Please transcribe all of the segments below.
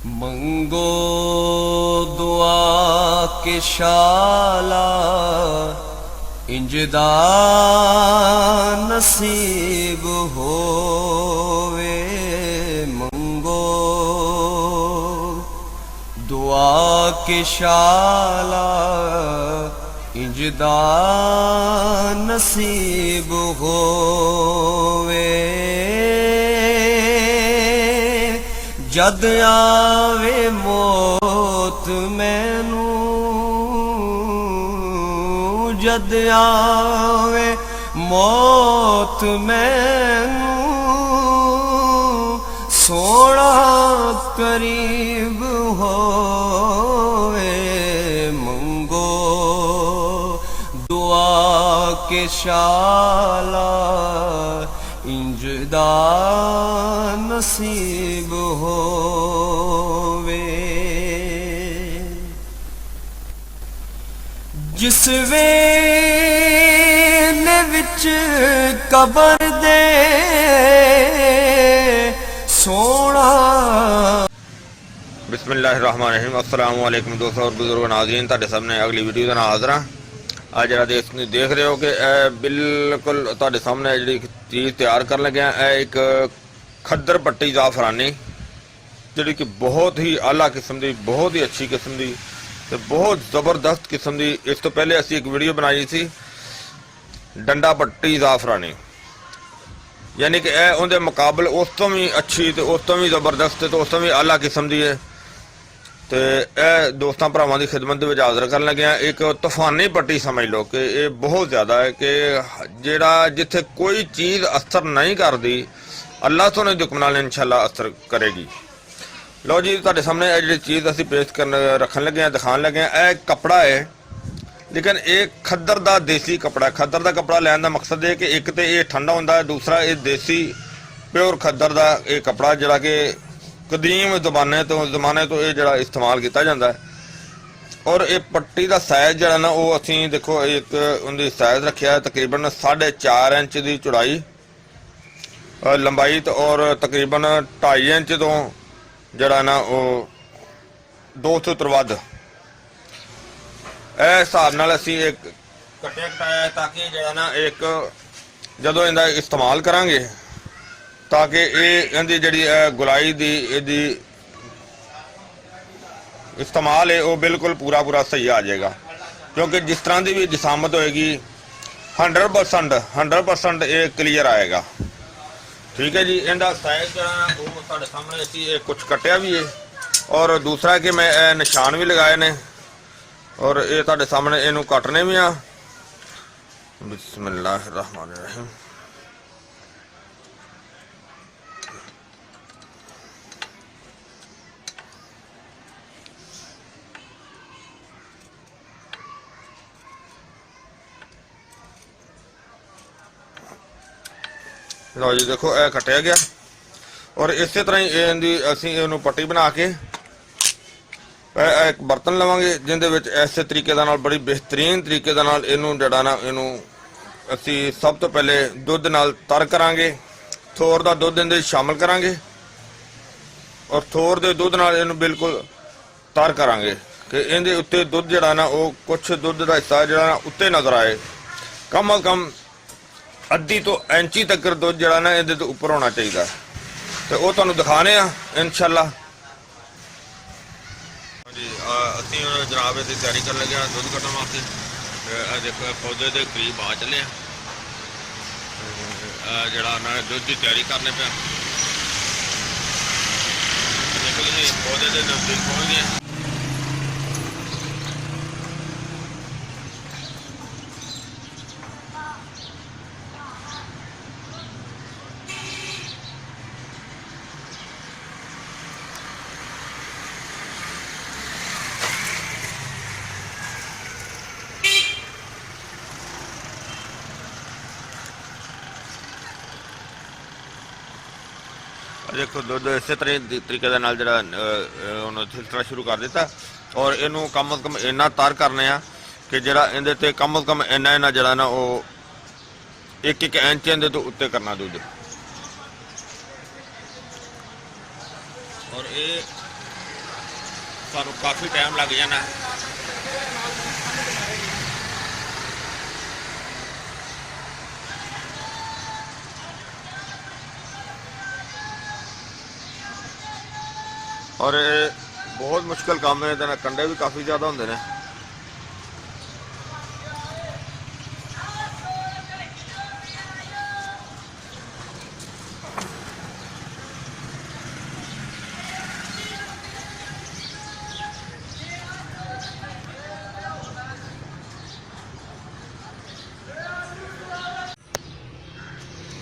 मंगो दुआ के शाला इंजदा नसीब होवे। मंगो दुआ के शाला इंजदा नसीब होवे। जद आवे मौत मैनू, जद आवे मौत मैनू, सोना करीब होवे। मंगो दुआ के शाला इंजदा नसीब होवे। जिस वेले विच कबर दे सोना। बिस्मिल्लाहिर्रहमानिर्रहीम। अस्सलामु अलैकुम दोस्तों और बुजुर्ग नाज़रीन, तुहाडे सामने अगली वीडियो नाल हाज़र हां। आज जरा देख रहे हो कि बिल्कुल तुहाडे सामने जी चीज़ तैयार कर लगे एक खद्दर पट्टी जाफरानी, जी कि बहुत ही आला किस्म की, बहुत ही अच्छी किस्म की, तो बहुत ज़बरदस्त किस्म की। इस तो पहले असी एक वीडियो बनाई थी डंडा पट्टी जाफरानी, यानी कि उनके मुकाबले उस तो भी अच्छी, तो उस तो भी ज़बरदस्त, तो उस तो भी आला किस्म की है। तो यह दोस्तों भरावां की खिदमत में हाज़र कर लगे एक तूफानी पट्टी समझ लो कि ये बहुत ज़्यादा है कि जिहड़ा जिथे कोई चीज़ असर नहीं करती, अल्लाह तो नहीं हुक्म नाल इंशाअल्लाह असर करेगी। लो जी, तुहाडे सामने जी चीज़ असीं पेश कर रखन लगे दिखाने लगे यह कपड़ा है, लेकिन एक खद्दर का देसी कपड़ा। खद्दर का कपड़ा लैन का मकसद है कि एक तो ये ठंडा होंदा है, दूसरा ये देसी प्योर खद्दर का ये कपड़ा जिहड़ा कि कदीम जमाने तो ये जरा इस्तेमाल किया जाता है। और ये पट्टी का साइज जरा ना वो असी देखो एक उनकी साइज रखा है तकरीबन 4.5 इंच की चौड़ाई लंबाई, तो और तकरीबन 2.5 इंच तो जरा ना वो 2 तो वध हिसाब नाल असी एक कटिया कटाया है, ताकि जरा ना एक जदों इनका इस्तेमाल करांगे ताकि ये इहदी जिहड़ी गुलाई दी इहदी इस्तेमाल है वो बिल्कुल पूरा सही आ जाएगा, क्योंकि जिस तरह की भी जिसामत होएगी 100% ये क्लीयर आएगा। ठीक है जी। इनका साइज वो तुहाडे सामने असीं कुछ कटिया भी है और दूसरा कि मैं निशान भी लगाए ने और ये तुहाडे सामने इनू कटने भी आ। बिस्मिल्लाहिर्रहमानिर्रहीम। लो जी देखो यह कटिया गया और इस तरह ही असी इनू पट्टी बना के एक बर्तन लवांगे जिंदे विच इस तरीके दा नाल बड़ी बेहतरीन तरीके दा नाल इनू जड़ा ना इनू असी सब तो पहले दुध नाल तर करांगे, थोर दा दुध इहदे शामिल करांगे और थोर दे दुध नाल इनू बिल्कुल तर करांगे कि इहदे उत्ते दुध जड़ा ना वो कुछ दुध दा हिस्सा जड़ा ना उत्ते नजर आए। कम अज कम अद्धी तो इंची तक दुध जड़ा ना इहदे तो उपर होना चाहिए, तो वो तुहानूं दिखाने आ इंशाअल्लाह जी। असीं जनाब इसकी तैयारी कर लगे दुध कट्टण वास्ते। देखो पौधे के करीब आ चले जड़ा ना दुध की तैयारी करने पे पौधे के नजदीक पहुँच गए। देखो दुध इस तरीके जरा छिलकना शुरू कर दिता और इनू कम अज कम इन्ना तर करने कि जरा इहदे कम अज कम इन्ना जरा ना वो 1-1 इंच इहदे तो उत्ते करना दुध। और ये ਸਾਨੂੰ ਕਾਫੀ ਟਾਈਮ ਲੱਗ ਜਾਣਾ। ਔਰ ਇਹ ਬਹੁਤ ਮੁਸ਼ਕਲ ਕੰਮ ਹੈ, ਇਹਦੇ ਨਾਲ ਕੰਡੇ ਵੀ ਕਾਫੀ ਜ਼ਿਆਦਾ ਹੁੰਦੇ ਨੇ।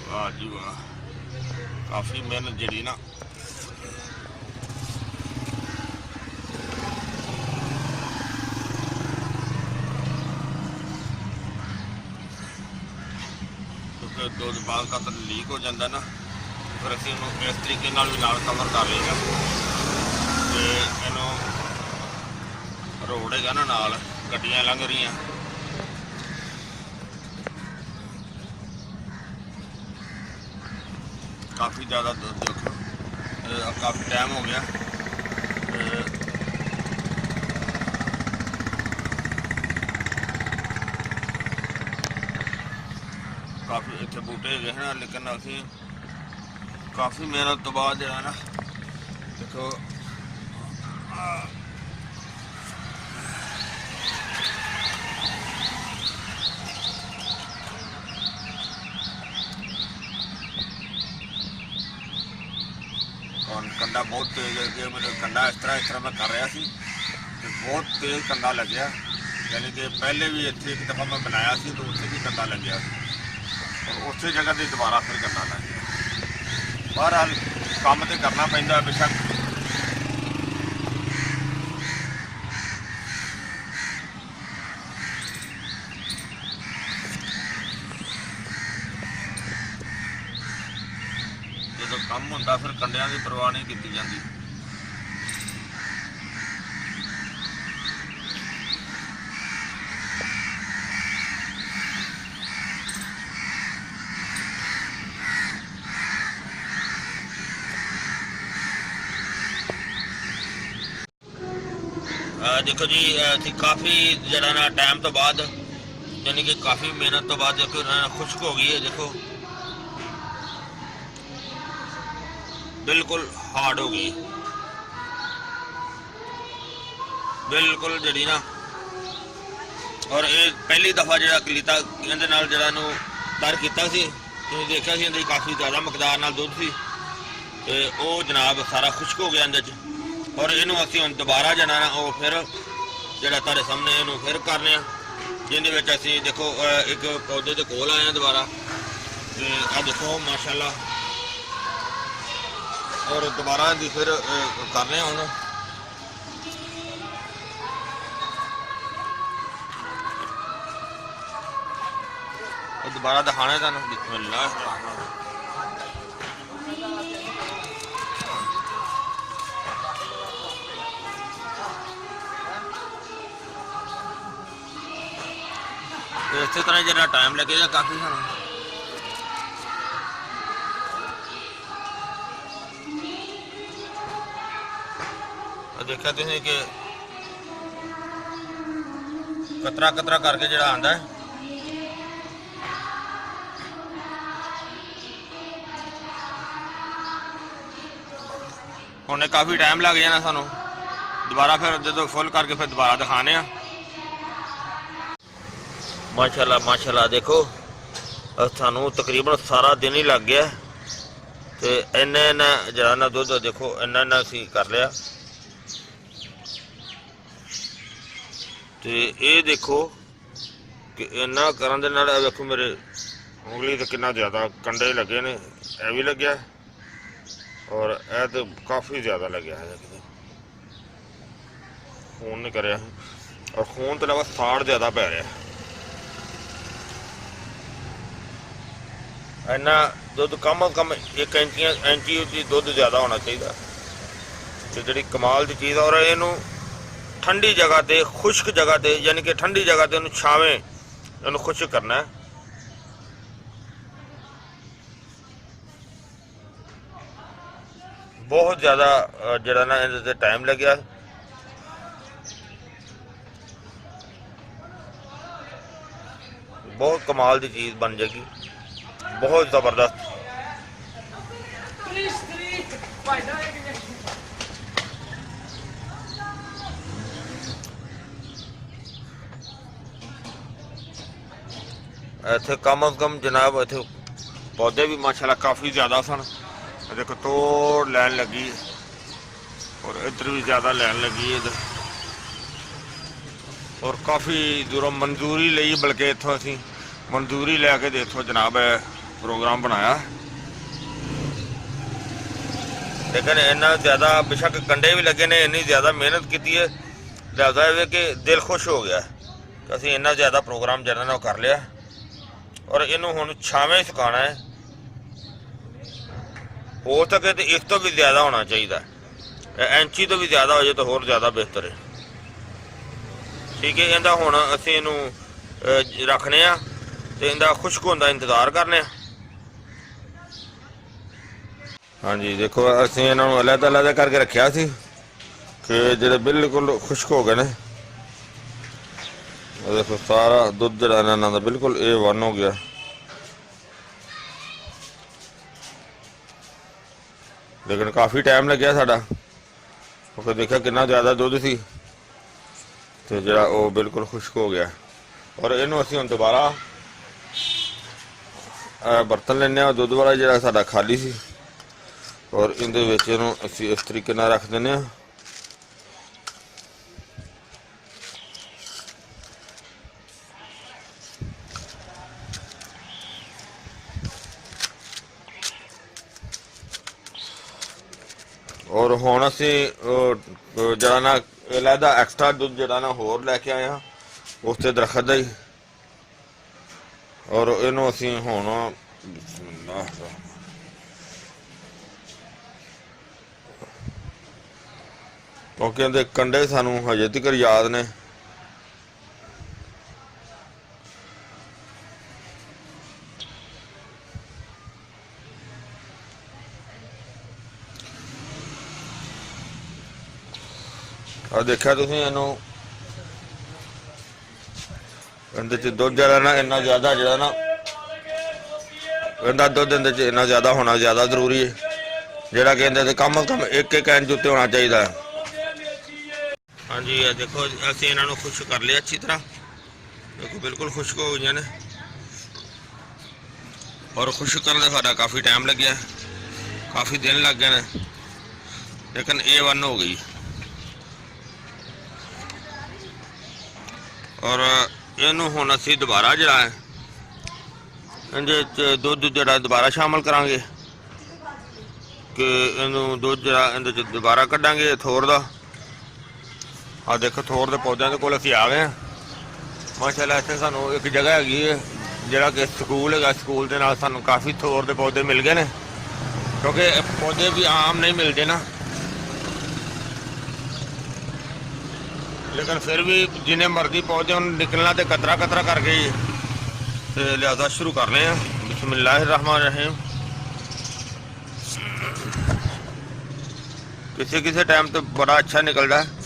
ਵਾਹ ਜੀ ਵਾਹ, ਕਾਫੀ ਮਿਹਨਤ ਜਿਹੜੀ ਨਾ ਦੁੱਧ ਬਾਲ ਕਾ ਲੀਕ ਹੋ ਜਾਂਦਾ ਨਾ, ਫਿਰ ਅਸੀਂ ਉਹਨੂੰ ਇਸ ਤਰੀਕੇ ਨਾਲ ਵੀ ਨਾਲ ਕਵਰ ਕਰ ਲਈਦਾ ਤੇ ਇਹਨੂੰ ਰੋਡ ਹੈਗਾ ਨਾ ਨਾਲ ਗੱਡੀਆਂ ਲੰਘ ਰਹੀਆਂ। ਕਾਫੀ ਜ਼ਿਆਦਾ ਦੁੱਧ ਦੇਖੋ, ਕਾਫੀ ਟਾਈਮ ਹੋ ਗਿਆ। ਕਾਫੀ ਇੱਥੇ ਬੂਟੇ ਹੈਗੇ ਹਨ, ਲੇਕਿਨ ਅਸੀਂ ਕਾਫੀ ਮਿਹਨਤ ਤੋਂ ਬਾਅਦ ਜਿਹੜਾ ਨਾ ਦੇਖੋ ਕੰਡਾ ਬਹੁਤ ਤੇਜ਼ ਹੈ। ਮੈਨੂੰ ਕੰਡਾ ਇਸ ਤਰ੍ਹਾਂ ਮੈਂ ਕਰ ਰਿਹਾ ਸੀ ਤੇ ਬਹੁਤ ਤੇਜ਼ ਕੰਡਾ ਲੱਗਿਆ, ਯਾਨੀ ਕਿ ਪਹਿਲੇ ਵੀ ਇੱਥੇ ਇੱਕ ਦਫਾ ਮੈਂ ਬਣਾਇਆ ਸੀ ਤਾਂ ਉੱਥੇ ਵੀ ਕੰਡਾ ਲੱਗਿਆ ਸੀ ਔਰ ਉਸੇ ਜਗ੍ਹਾ ਤੇ ਦੁਬਾਰਾ ਫਿਰ ਕੰਡਾ ਲੱਗ ਗਿਆ। ਬਹਰਹਾਲ ਕੰਮ ਤੇ ਕਰਨਾ ਪੈਂਦਾ ਬੇਸ਼ੱਕ। ਜਦੋਂ ਕੰਮ ਹੁੰਦਾ ਫਿਰ ਕੰਡਿਆਂ ਦੀ ਪਰਵਾਹ ਨਹੀਂ ਕੀਤੀ ਜਾਂਦੀ। ਦੇਖੋ ਜੀ, ਅਸੀਂ ਕਾਫੀ ਜਿਹੜਾ ਨਾ ਟਾਈਮ ਤੋਂ ਬਾਅਦ, ਯਾਨੀ ਕਿ ਕਾਫੀ ਮਿਹਨਤ ਤੋਂ ਬਾਅਦ ਦੇਖੋ ਖੁਸ਼ਕ ਹੋ ਗਈ ਹੈ। ਦੇਖੋ ਬਿਲਕੁਲ ਹਾਰਡ ਹੋ ਗਈ, ਬਿਲਕੁਲ ਜਿਹੜੀ ਨਾ। ਔਰ ਇਹ ਪਹਿਲੀ ਦਫਾ ਜਿਹੜਾ ਕਲੀਤਾ ਇਹਦੇ ਨਾਲ ਜਿਹੜਾ ਨੂੰ ਤਰ ਕੀਤਾ ਸੀ, ਤੁਸੀਂ ਦੇਖਿਆ ਸੀ ਇਹਦੇ ਕਾਫੀ ਜ਼ਿਆਦਾ ਮਕਦਾਰ ਨਾਲ ਦੁੱਧ ਸੀ ਤੇ ਉਹ ਜਨਾਬ ਸਾਰਾ ਖੁਸ਼ਕ ਹੋ ਗਿਆ ਇਹਦੇ 'ਚ। ਔਰ ਇਹਨੂੰ ਅਸੀਂ ਹੁਣ ਦੁਬਾਰਾ ਜਿਹੜਾ ਨਾ ਉਹ ਫਿਰ ਜਿਹੜਾ ਤੁਹਾਡੇ ਸਾਹਮਣੇ ਇਹਨੂੰ ਫਿਰ ਕਰਨੇ ਆ, ਜਿਹਦੇ ਵਿੱਚ ਅਸੀਂ ਦੇਖੋ ਇੱਕ ਪੌਦੇ ਦੇ ਕੋਲ ਆਏ ਆ ਦੁਬਾਰਾ ਤੇ ਆਹ ਦੇਖੋ ਮਾਸ਼ਾਅੱਲਾ। ਔਰ ਦੁਬਾਰਾ ਦੀ ਫਿਰ ਕਰਨੇ ਆ ਹੁਣ। ਦੁਬਾਰਾ ਦਿਖਾਣਾ ਤੁਹਾਨੂੰ। ਬਿਸਮਿल्लाह ਇਸੇ ਤਰ੍ਹਾਂ ਜਿਹੜਾ ਟਾਈਮ ਲੱਗੇਗਾ ਕਾਫੀ ਸਾਨੂੰ। ਦੇਖਿਆ ਤੁਸੀਂ ਕਿ ਕਤਰਾ ਕਤਰਾ ਕਰਕੇ ਜਿਹੜਾ ਆਂਦਾ ਹੈ। ਹੁਣ ਕਾਫੀ ਟਾਈਮ ਲੱਗ ਜਾਣਾ ਸਾਨੂੰ, ਦੁਬਾਰਾ ਫਿਰ ਜਦੋਂ ਫੁੱਲ ਕਰਕੇ ਫਿਰ ਦੁਬਾਰਾ ਦਿਖਾਣੇ ਆ। ਮਾਸ਼ਾਅੱਲਾ ਮਾਸ਼ਾਅੱਲਾ ਦੇਖੋ ਸਾਨੂੰ ਤਕਰੀਬਨ ਸਾਰਾ ਦਿਨ ਹੀ ਲੱਗ ਗਿਆ ਤੇ ਇੰਨਾ ਜਿਹੜਾ ਨਾ ਦੁੱਧ ਦੇਖੋ ਇੰਨਾ ਅਸੀਂ ਕਰ ਲਿਆ। ਤੇ ਇਹ ਦੇਖੋ ਕਿ ਇੰਨਾ ਕਰਨ ਦੇ ਨਾਲ ਵੇਖੋ ਮੇਰੇ ਉਂਗਲੀ ਤੇ ਕਿੰਨਾ ਜ਼ਿਆਦਾ ਕੰਡੇ ਲੱਗੇ ਨੇ, ਇਹ ਵੀ ਲੱਗਿਆ ਔਰ ਇਹ ਤਾਂ ਕਾਫੀ ਜ਼ਿਆਦਾ ਲੱਗਿਆ ਹੈ। ਖੂਨ ਨਹੀਂ ਕਰਿਆ ਔਰ ਖੂਨ ਤੋਂ ਇਲਾਵਾ ਸਾੜ ਜ਼ਿਆਦਾ ਪੈ ਰਿਹਾ। ਇੰਨਾ ਦੁੱਧ ਕਮ ਕਮ 1 ਇੰਚੀ ਦੀ ਦੁੱਧ ਜ਼ਿਆਦਾ ਹੋਣਾ ਚਾਹੀਦਾ ਤੇ ਜਿਹੜੀ ਕਮਾਲ ਦੀ ਚੀਜ਼। ਔਰ ਇਹਨੂੰ ਠੰਡੀ ਜਗ੍ਹਾ ਤੇ, ਖੁਸ਼ਕ ਜਗ੍ਹਾ ਤੇ, ਯਾਨੀ ਕਿ ਠੰਡੀ ਜਗ੍ਹਾ ਤੇ ਉਹਨੂੰ ਛਾਵੇਂ ਉਹਨੂੰ ਖੁਸ਼ਕ ਕਰਨਾ ਹੈ। ਬਹੁਤ ਜ਼ਿਆਦਾ ਜਿਹੜਾ ਨਾ ਇਹਦੇ ਤੇ ਟਾਈਮ ਲੱਗਿਆ बहुत कमाल की चीज़ बन जाएगी, बहुत ज़बरदस्त। इत्थे कम अज कम जनाब इत्थे पौधे भी माशाल्लाह काफ़ी ज़्यादा सन। देखो तोड़ लैन लगी और इधर भी ज़्यादा लैन लगी इधर, और काफ़ी दूरों मंजूरी ली, बल्कि इतों असी मंजूरी लैके इतों जनाब प्रोग्राम बनाया। लेकिन इन्ना ज़्यादा बेशक कंडे भी लगे ने, इन्नी ज़्यादा मेहनत की है, लिहाजा है कि दिल खुश हो गया कि असी इन्ना ज़्यादा प्रोग्राम जरा ना कर लिया। और इनू हुण छावें सुकाना है, हो सके तो इस तो भी ज़्यादा होना चाहिए, इंची तो भी ज़्यादा हो जाए तो होर ज़्यादा बेहतर है। ठीक है, इहदा हुण असीं इनू रखने आ ते इहदा खुश्क होंदा इंतज़ार करने। हाँ जी, देखो असीं इन्हां नूं अलग-अलग करके रखिया सी कि जिहड़े बिल्कुल खुश्क हो गए ने। देखो सारा दुध जिहड़ा इन्हां दा बिल्कुल A1 हो गया। लेकिन काफ़ी टाइम लग्या साडा, क्योंकि देखा कितना ज़्यादा दुध सी तो जिहड़ा वो बिल्कुल खुश्क हो गया। और इनू असीं हुण दोबारा बर्तन लैने दुध वाला जिहड़ा साडा खाली सी, और इहदे विच इहनूं असीं इस तरीके नाल रख दिंदे आ। और हुण असीं जिहड़ा ना अलहदा एक्सट्रा दुध जिहड़ा ना होर लैके आए हैं उस ते दरखत दा ही। और इहनूं असीं हुण क्योंकि इहदे कंडे सानूं हजे तक याद ने। और देखा तुसीं इहनूं इहदे च दुध जिहड़ा ना इन्ना ज़्यादा जिहड़ा ना इहदा दुध इहदे च इन्ना ज़्यादा होना ज़्यादा जरूरी है, जिहड़ा कि इहदे ते कम अज कम एक इंच उत्ते होना चाहिए। हाँ जी, देखो असीं इन्हां नूं खुश्क कर लिया अच्छी तरह। देखो बिल्कुल खुश्क हो गई ने, और खुश्क करने का साडा काफ़ी टाइम लग गया, काफ़ी दिन लग गए ने, लेकिन A1 हो गई। और इनू हुण असीं दोबारा जिहड़ा है इहदे च दुध जिहड़ा दोबारा शामिल करांगे कि इनू दुध जिहड़ा इहदे च दोबारा कड्डांगे थोर दा। आ देखो थोर दे पौधों के कोल असीं आ गए हैं माशाल्लाह। इत्थे सानूं एक जगह हैगी है जिहड़ा कि स्कूल है, स्कूल दे नाल सानूं काफ़ी थोर दे पौधे मिल गए ने, क्योंकि पौधे भी आम नहीं मिलते ना। लेकिन फिर भी जिन्हें मर्जी पौधे उन्हें निकलना तो कतरा कतरा करके ही, तो लिहाजा शुरू कर रहे हैं। बिस्मिल्लाहिर्रहमानिर्रहीम। किसी किसी टाइम तो बड़ा अच्छा निकलता है।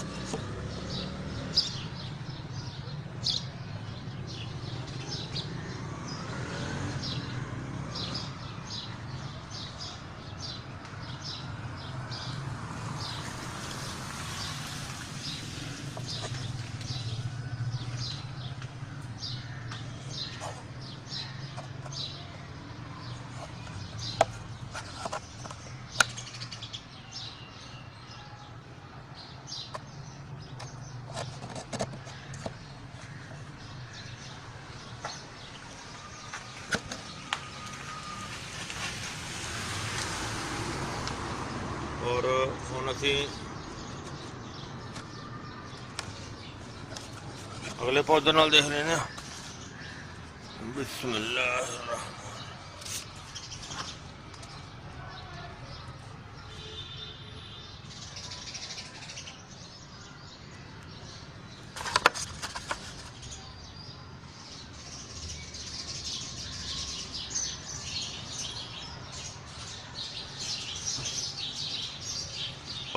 और हुण असीं अगले पौधे नाल देख रहे हैं। बिस्मिल्लाह।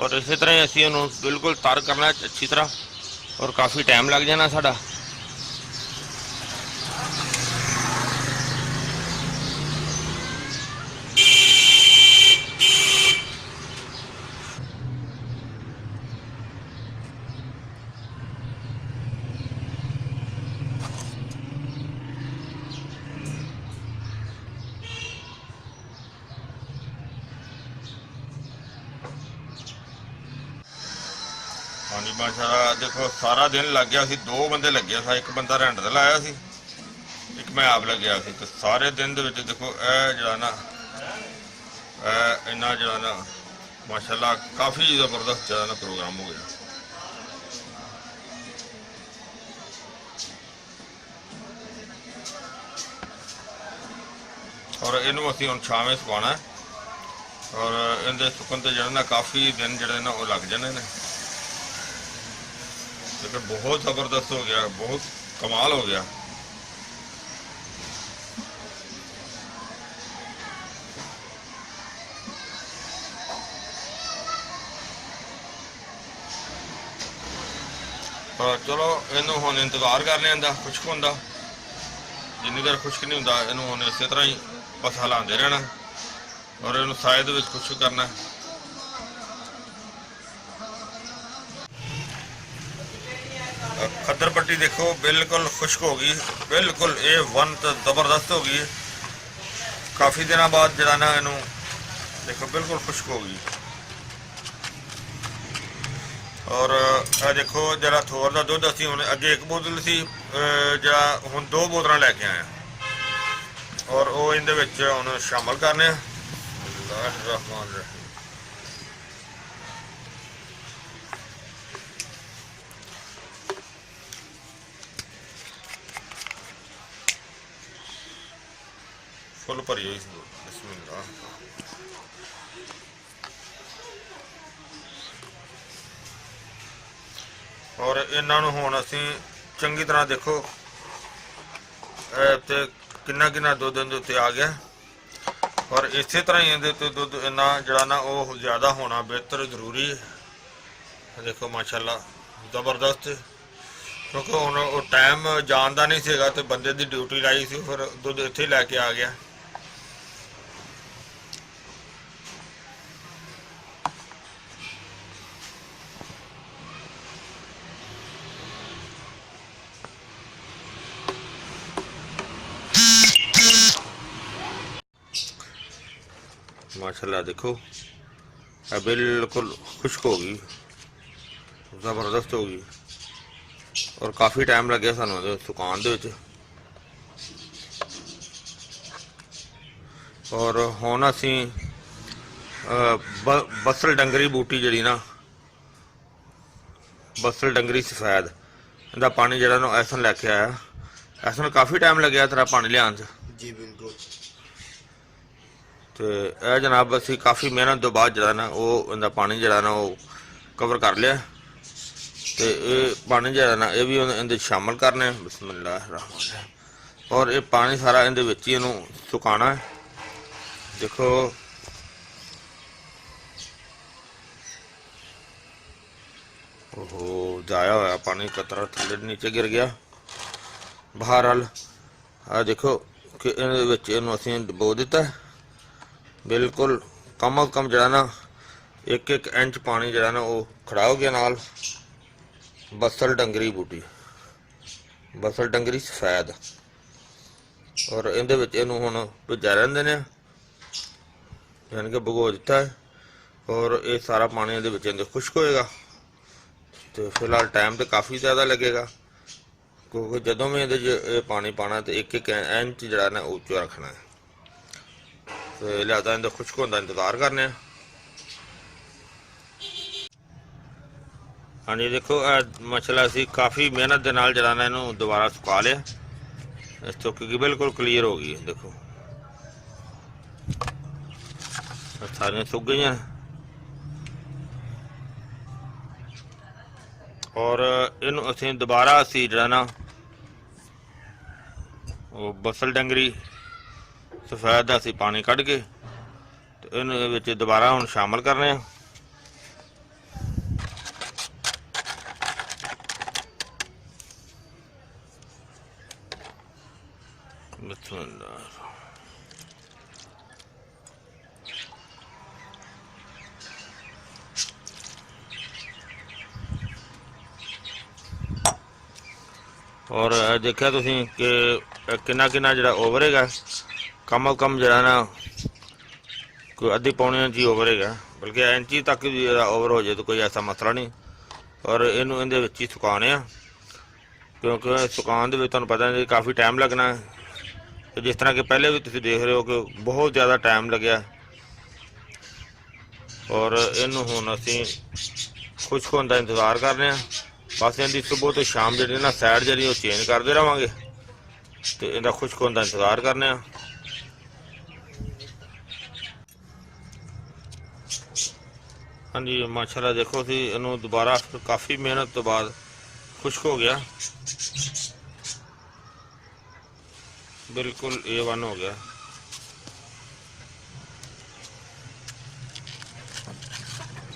और इसी तरह ही असीं उन्होंने बिल्कुल तर करना अच्छी तरह, और काफ़ी टाइम लग जाना साडा। ਹਾਂਜੀ ਮਾਸ਼ਾਅੱਲਾ ਦੇਖੋ ਸਾਰਾ ਦਿਨ ਲੱਗ ਗਿਆ ਸੀ, 2 ਬੰਦੇ ਲੱਗੇ ਸੀ, ਇੱਕ ਬੰਦਾ ਰੈਂਟ ਤੇ ਲਾਇਆ ਸੀ, ਇੱਕ ਮੈਂ ਆਪ ਲੱਗਿਆ ਸੀ। ਤੇ ਸਾਰੇ ਦਿਨ ਦੇ ਵਿੱਚ ਦੇਖੋ ਇਹ ਜਿਹੜਾ ਨਾ ਇੰਨਾ ਜਿਹੜਾ ਨਾ ਮਾਸ਼ਾਅੱਲਾ ਕਾਫੀ ਜ਼ਬਰਦਸਤ ਜਿਹੜਾ ਨਾ ਪ੍ਰੋਗਰਾਮ ਹੋ ਗਿਆ। ਔਰ ਇਹਨੂੰ ਅਸੀਂ ਹੁਣ ਛਾਵੇਂ ਸੁਕਾਉਣਾ ਔਰ ਇਹਦੇ ਸੁੱਕਣ ਤੇ ਜਿਹੜਾ ਨਾ ਕਾਫੀ ਦਿਨ ਜਿਹੜੇ ਨਾ ਉਹ ਲੱਗ ਜਾਣੇ ਨੇ। ਲੇਕਿਨ ਬਹੁਤ ਜ਼ਬਰਦਸਤ ਹੋ ਗਿਆ, ਬਹੁਤ ਕਮਾਲ ਹੋ ਗਿਆ। ਚਲੋ ਇਹਨੂੰ ਹੁਣ ਇੰਤਜ਼ਾਰ ਕਰ ਲਿਆ ਦਾ ਖੁਸ਼ਕ ਹੁੰਦਾ, ਜਿੰਨੀ ਦੇਰ ਖੁਸ਼ਕ ਨਹੀਂ ਹੁੰਦਾ ਇਹਨੂੰ ਹੁਣ ਇਸੇ ਤਰ੍ਹਾਂ ਹੀ ਬਸ ਹਿਲਾਉਂਦੇ ਰਹਿਣਾ ਔਰ ਇਹਨੂੰ ਸਾਏ ਦੇ ਵਿੱਚ ਖੁਸ਼ਕ ਕਰਨਾ। ਖੱਦਰ ਪੱਟੀ ਦੇਖੋ ਬਿਲਕੁਲ ਖੁਸ਼ਕ ਹੋ ਗਈ, ਬਿਲकुल A1 ਤੇ ਜ਼ਬਰਦਸਤ ਹੋ ਗਈ। ਕਾਫੀ ਦਿਨਾਂ ਬਾਅਦ ਜਿਹੜਾ ਨਾ ਇਹਨੂੰ ਦੇਖੋ ਬਿਲਕੁਲ ਖੁਸ਼ਕ ਹੋ ਗਈ। ਔਰ ਇਹ ਦੇਖੋ ਜਿਹੜਾ ਥੋਰ ਦਾ ਦੁੱਧ ਅਸੀਂ ਹੁਣ ਅੱਗੇ 1 ਬੋਤਲ ਸੀ, ਜਿਹੜਾ ਹੁਣ 2 ਬੋਤਲਾਂ ਲੈ ਕੇ ਆਏ ਔਰ ਉਹ ਇਹਦੇ ਵਿੱਚ ਹੁਣ ਸ਼ਾਮਲ ਕਰਨੇ ਆ। ਰਹਿਮਾਨ ਰਹੀਮ। ਫੁੱਲ ਭਰੀ ਹੋਈ ਬਿਸਮਿਲ੍ਲਾ। ਔਰ ਇਹਨਾਂ ਨੂੰ ਹੁਣ ਅਸੀਂ ਚੰਗੀ ਤਰ੍ਹਾਂ ਦੇਖੋ ਤੇ ਕਿੰਨਾ ਦੁੱਧ ਇਹਦੇ ਉੱਤੇ ਆ ਗਿਆ ਔਰ ਇਸੇ ਤਰ੍ਹਾਂ ਹੀ ਇਹਦੇ ਉੱਤੇ ਦੁੱਧ ਇੰਨਾ ਜਿਹੜਾ ਨਾ ਉਹ ਜ਼ਿਆਦਾ ਹੋਣਾ ਬਿਹਤਰ ਜ਼ਰੂਰੀ ਹੈ। ਦੇਖੋ ਮਾਸ਼ਾਅੱਲਾ ਜ਼ਬਰਦਸਤ, ਕਿਉਂਕਿ ਹੁਣ ਉਹ ਟਾਈਮ ਜਾਣਦਾ ਨਹੀਂ ਸੀਗਾ ਤੇ ਬੰਦੇ ਦੀ ਡਿਊਟੀ ਲਾਈ ਸੀ, ਫਿਰ ਦੁੱਧ ਇੱਥੇ ਲੈ ਕੇ ਆ ਗਿਆ। माशाल्लाह देखो बिल्कुल खुश्क हो गई, ज़बरदस्त हो गई और काफ़ी टाइम लग गया सानू सुकान दे विच। और हुण असीं बसल डंगरी बूटी जिहड़ी ना बसल डंगरी सफेद इहदा पानी जिहड़ा ना ऐसन लैके आया। ऐसन काफ़ी टाइम लग्या तेरा पानी लियान च जी बिल्कुल। तो यह जनाब असी काफ़ी मेहनत तो बाद जरा ना वो इनका पानी जरा ना वो कवर कर लिया। तो ये पानी जरा ना ये भी इनके शामिल करने बिस्मिल्लाह रहमान रहीम। और ये पानी सारा इनके विच ही इनू सुकाना है। देखो ओहो जाया होया पानी कतरा थले नीचे गिर गया बाहर वाल। आ देखो कि इहदे विच इहनू असीं डबो दिता है बिल्कुल कम अज कम जरा ना 1-1 इंच पानी जरा ना वो खड़ा हो गया नाल। बसल डंगरी बूटी बसल डंगरी सफेद और इहदे विच इहनू हुण भिजा रहन देने यानी कि भगो दिता है और ये सारा पानी इहदे विच इहदे खुश्क होएगा। तो फिलहाल टाइम तो काफ़ी ज़्यादा लगेगा क्योंकि जदों भी इहदे पानी पाना तो 1-1 इंच जरा ना उच्चा रखना है। तो लिहाजा इनका खुश्क होने का इंतजार करने। हाँ जी देखो मसला असी काफ़ी मेहनत के नाल जरा ना इनू दोबारा सुका लिया इस तो क्योंकि बिल्कुल क्लीयर हो गई। देखो सारियां सुक गई और इनू असी दोबारा असी जरा ना वो बसल डंगरी सफेद का असी पानी कढ़ के तो इन दोबारा हुण शामिल करने। और देखा तुसीं कि किन्ना किन्ना जिहड़ा ओवर हैगा कम अज कम जरा ना कोई अद्धी पौने इंच ही ओवर है, बल्कि इंची तक भी ओवर हो जाए तो कोई ऐसा मसला नहीं। ਔਰ ਇਹਨੂੰ ਇਹਦੇ ਵਿੱਚ ਹੀ ਸੁਕਾਉਣੇ ਆ, ਕਿਉਂਕਿ ਸੁਕਾਉਣ ਦੇ ਵਿੱਚ ਤੁਹਾਨੂੰ ਪਤਾ ਹੈ ਕਾਫੀ ਟਾਈਮ ਲੱਗਣਾ ਹੈ। ਤੇ ਜਿਸ ਤਰ੍ਹਾਂ ਕਿ ਪਹਿਲੇ ਵੀ ਤੁਸੀਂ ਦੇਖ ਰਹੇ ਹੋ ਕਿ ਬਹੁਤ ਜ਼ਿਆਦਾ ਟਾਈਮ ਲੱਗਿਆ। ਔਰ ਇਹਨੂੰ ਹੁਣ ਅਸੀਂ ਖੁਸ਼ਕ ਹੋਣ ਦਾ ਇੰਤਜ਼ਾਰ ਕਰ ਰਹੇ ਹਾਂ। ਬਸ ਇਹਦੀ ਸੁਬਹ ਤੋਂ ਸ਼ਾਮ ਜਿਹੜੀ ਨਾ ਸਾਈਡ ਜਿਹੜੀ ਉਹ ਚੇਂਜ ਕਰਦੇ ਰਹਾਂਗੇ ਤੇ ਇਹਦਾ ਖੁਸ਼ਕ ਹੋਣ ਦਾ ਇੰਤਜ਼ਾਰ ਕਰਨੇ ਆ। ਹਾਂਜੀ ਮਾਸ਼ਾਅੱਲਾ ਦੇਖੋ ਸੀ ਇਹਨੂੰ ਦੁਬਾਰਾ ਕਾਫੀ ਮਿਹਨਤ ਤੋਂ ਬਾਅਦ ਖੁਸ਼ਕ ਹੋ ਗਿਆ, ਬਿਲਕੁਲ A1 ਹੋ ਗਿਆ।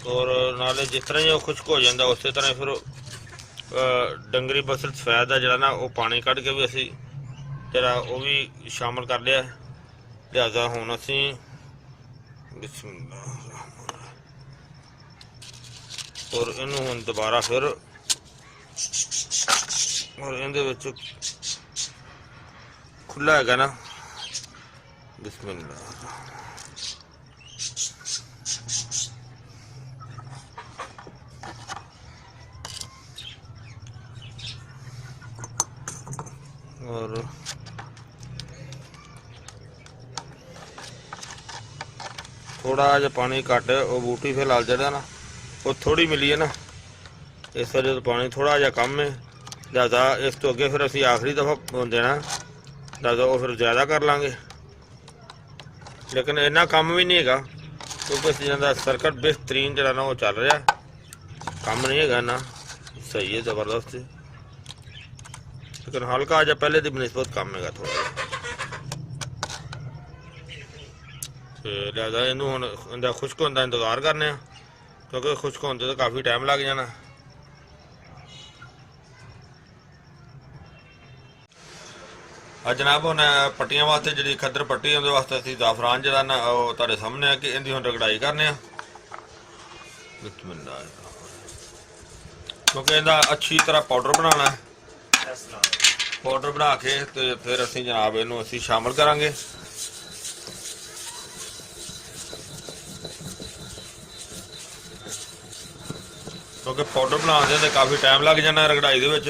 ਔਰ ਨਾਲੇ ਜਿਸ ਤਰ੍ਹਾਂ ਹੀ ਉਹ ਖੁਸ਼ਕ ਹੋ ਜਾਂਦਾ ਉਸੇ ਤਰ੍ਹਾਂ ਫਿਰ ਡੰਗਰੀ ਬਸਲ ਸਫੈਦ ਦਾ ਜਿਹੜਾ ਨਾ ਉਹ ਪਾਣੀ ਕੱਢ ਕੇ ਵੀ ਅਸੀਂ ਜਿਹੜਾ ਉਹ ਵੀ ਸ਼ਾਮਲ ਕਰ ਲਿਆ। ਲਿਹਾਜ਼ਾ ਹੁਣ ਅਸੀਂ ਔਰ ਇਹਨੂੰ ਹੁਣ ਦੁਬਾਰਾ ਫਿਰ ਔਰ ਇਹਦੇ ਵਿੱਚ ਖੁੱਲਾ ਹੈਗਾ ਨਾ, ਬਿਸਮਿल्लाह। और थोड़ा जिहा पानी घट वो बूटी फिलहाल जरा ना वो थोड़ी मिली है ना, इस वजह तो पानी थोड़ा जिहा कम है। लिहाजा इस तो अगे फिर असी आखिरी दफ़ा देना, लिहाजा वो फिर ज़्यादा कर लाँगे, लेकिन इन्ना कम भी नहीं है क्योंकि इस चीज़ों का सर्किट बेहतरीन जरा ना वो चल रहा, कम नहीं है ना, सही है ज़बरदस्त है, लेकिन हल्का जा पहले की बनिस्बत कम है थोड़ा। लिहाजा इनू हुण इहदा खुश्क होने का इंतजार करने, क्योंकि खुश्क होने तो काफ़ी टाइम लग जाना। जनाब हुण पट्टियां वास्ते जी खद्दर पट्टी उहदे वास्ते असीं ज़ाफरान जिहड़ा ना वो तुहाडे सामने है कि इहदी हुण रगड़ाई करने, क्योंकि इहदा अच्छी तरह पाउडर बनाना है। पाउडर बना के तो फिर असीं जनाब इहनूं असीं शामिल करांगे। क्योंकि पाउडर बनाने दे काफ़ी टाइम लग जाना रगड़ाई दे विच।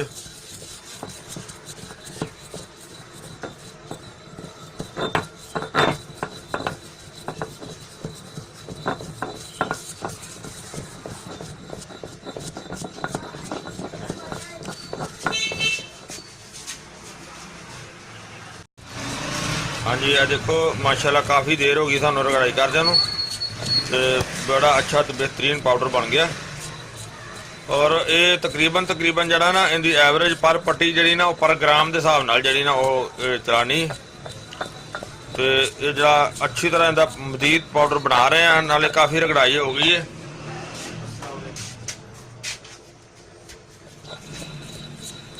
हाँ जी आ देखो माशाल्लाह काफ़ी देर हो गई सानू रगड़ाई करदे नूं ते बड़ा अच्छा तो बेहतरीन पाउडर बन गया। और ये तकरीबन जड़ा ना इनकी एवरेज पर पट्टी जी ना पर ग्राम के हिसाब नाल जी ना वो चलानी। तो ये जरा अच्छी तरह इनका मजीद पाउडर बना रहे हैं, नाले काफ़ी रगड़ाई हो गई है।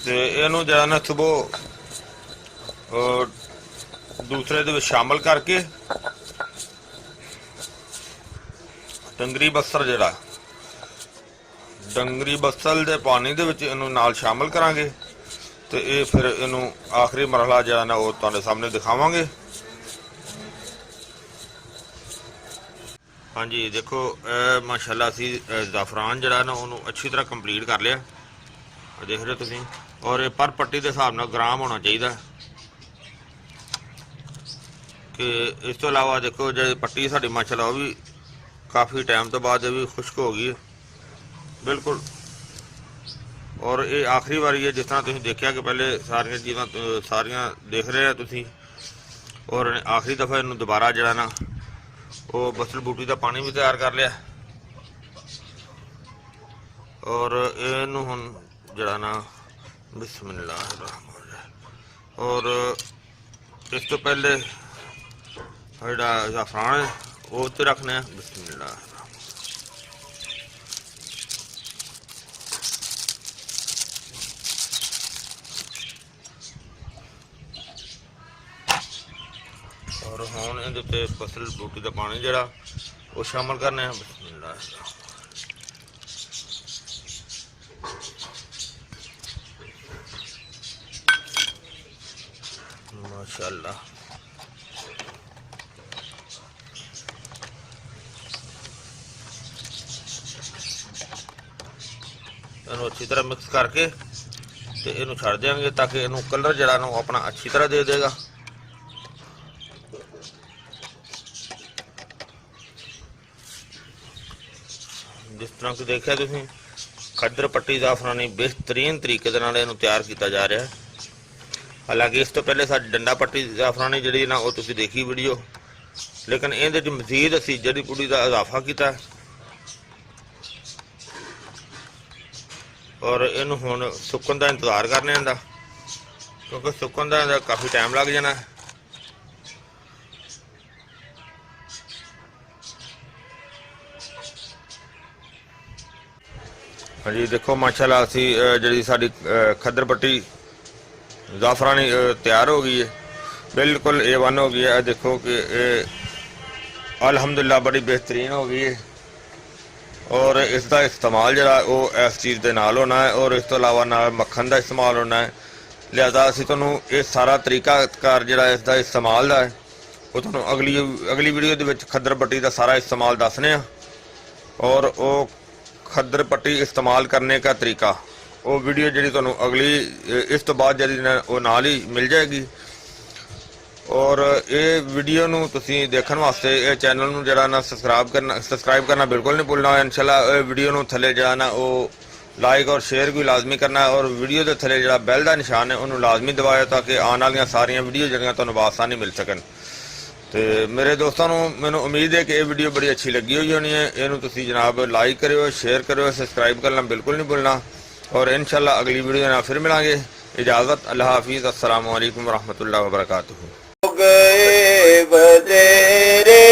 तो इनू जरा ना सुबह दूसरे दे शामिल करके डंगरी बस्तर जड़ा डंगरी बसल के पानी दे विच इनू नाल शामिल करांगे। तो ये फिर इनू आखिरी मरहला जड़ा ना वो तुहाडे सामने दिखावांगे। हाँ जी देखो माशाल्लाह असी ज़ाफरान जड़ा ना उन्होंने अच्छी तरह कंप्लीट कर लिया, देख रहे हो तुसीं। और ये पर पट्टी के हिसाब नाल ग्राम होना चाहिए कि इस तो इलावा देखो जी पट्टी साड़ी माशाल्लाह वो भी काफ़ी टाइम तो बाद भी खुश्क हो गई है बिल्कुल। और ये आखिरी बारी है जिस तरह तुसीं देखा कि पहले सारिया चीज़ां सारिया देख रहे हैं तुसीं। और आखिरी दफ़ा इनू दोबारा जड़ा ना वो बसल बूटी का पानी भी तैयार कर लिया। और इनू हुण जड़ा ना बिस्मिल्लाह। और इस तो पहले जोड़ा ज़ाफरान है वो उत्ते रखने हैं, बिस्मिल्लाह। और हुण इहदे उत्ते फसल बूटी का पानी जड़ा वो शामिल करने हैं, बिस्मिल्लाह। माशाअल्लाह ਇਹਨੂੰ ਅੱਛੀ ਤਰ੍ਹਾਂ ਮਿਕਸ ਕਰਕੇ ਤੇ ਇਹਨੂੰ ਛੱਡ ਦੇਵਾਂਗੇ ਤਾਂ ਕਿ ਇਹਨੂੰ ਕਲਰ ਜਿਹੜਾ ਨਾ ਆਪਣਾ ਅੱਛੀ ਤਰ੍ਹਾਂ ਦੇ ਦੇਗਾ। ਜਿਸ ਤਰ੍ਹਾਂ ਕਿ ਦੇਖਿਆ ਤੁਸੀਂ ਖੱਦਰ ਪੱਟੀ ਜ਼ਾਫਰਾਨੀ ਬਿਹਤਰੀਨ ਤਰੀਕੇ ਦੇ ਨਾਲ ਇਹਨੂੰ ਤਿਆਰ ਕੀਤਾ ਜਾ ਰਿਹਾ ਹੈ। ਹਾਲਾਂਕਿ ਇਸ ਤੋਂ ਪਹਿਲੇ ਸਾਡੀ ਡੰਡਾ ਪੱਟੀ ਜ਼ਾਫਰਾਨੀ ਜਿਹੜੀ ਨਾ ਉਹ ਤੁਸੀਂ ਦੇਖੀ ਵੀਡੀਓ, ਲੇਕਿਨ ਇਹਦੇ 'ਚ ਮਜ਼ੀਦ ਅਸੀਂ ਜੜੀ ਬੂਟੀ ਦਾ ਇਜ਼ਾਫਾ ਕੀਤਾ ਔਰ ਇਹਨੂੰ ਹੁਣ ਸੁੱਕਣ ਦਾ ਇੰਤਜ਼ਾਰ ਕਰਨੇ ਆਂਦਾ, ਕਿਉਂਕਿ ਸੁੱਕਣ ਦਾ ਇਹਦਾ ਕਾਫੀ ਟਾਈਮ ਲੱਗ ਜਾਣਾ। ਹਾਂਜੀ ਦੇਖੋ ਮਾਸ਼ਾਅੱਲਾ ਅਸੀਂ ਜਿਹੜੀ ਸਾਡੀ ਖੱਦਰ ਪੱਟੀ ਜ਼ਾਫਰਾਨੀ ਤਿਆਰ ਹੋ गई है, बिल्कुल A1 हो गई है। देखो कि अल्हम्दुलिल्लाह बड़ी बेहतरीन हो गई है और इसका इस्तेमाल जरा वो इस चीज़ के नाल होना है और इस तो अलावा ना मक्खन का इस्तेमाल होना है। लिहाजा असी तुहानू ये सारा तरीकाकार जरा इसका इस्तेमाल का है वो तुहानू अगली वीडियो के विच खद्दर पट्टी का सारा इस्तेमाल दसने और वो खद्दर पट्टी इस्तेमाल करने का तरीका वो वीडियो जी तुहानू अगली इस तो बाद जी वो नाल ही मिल जाएगी। और ये वीडियो नू तुसी देखने वास्ते ये चैनल नू जरा ना सब्सक्राइब करना बिल्कुल नहीं भूलना। इंशाल्लाह वीडियो नू थले जरा ना वो लाइक और शेयर भी लाजमी करना है और वीडियो के थले जरा बैल का निशान है उन्होंने लाजमी दबाया ताकि आने वाली सारिया वीडियो जड़ियाँ तुहानू आसानी मिल सकन। तो मेरे दोस्तों मैनू उम्मीद है कि ये वीडियो बड़ी अच्छी लगी हुई होनी है। इनू तुसी जनाब लाइक करो, शेयर करो, सब्सक्राइब करना बिल्कुल नहीं भूलना और इंशाल्लाह अगली वीडियो में फिर मिलांगे। इजाज़त, अल्लाह हाफिज़, अस्सलामु अलैकुम वरहमतुल्लाहि वबरकातुहू। गए बजेरे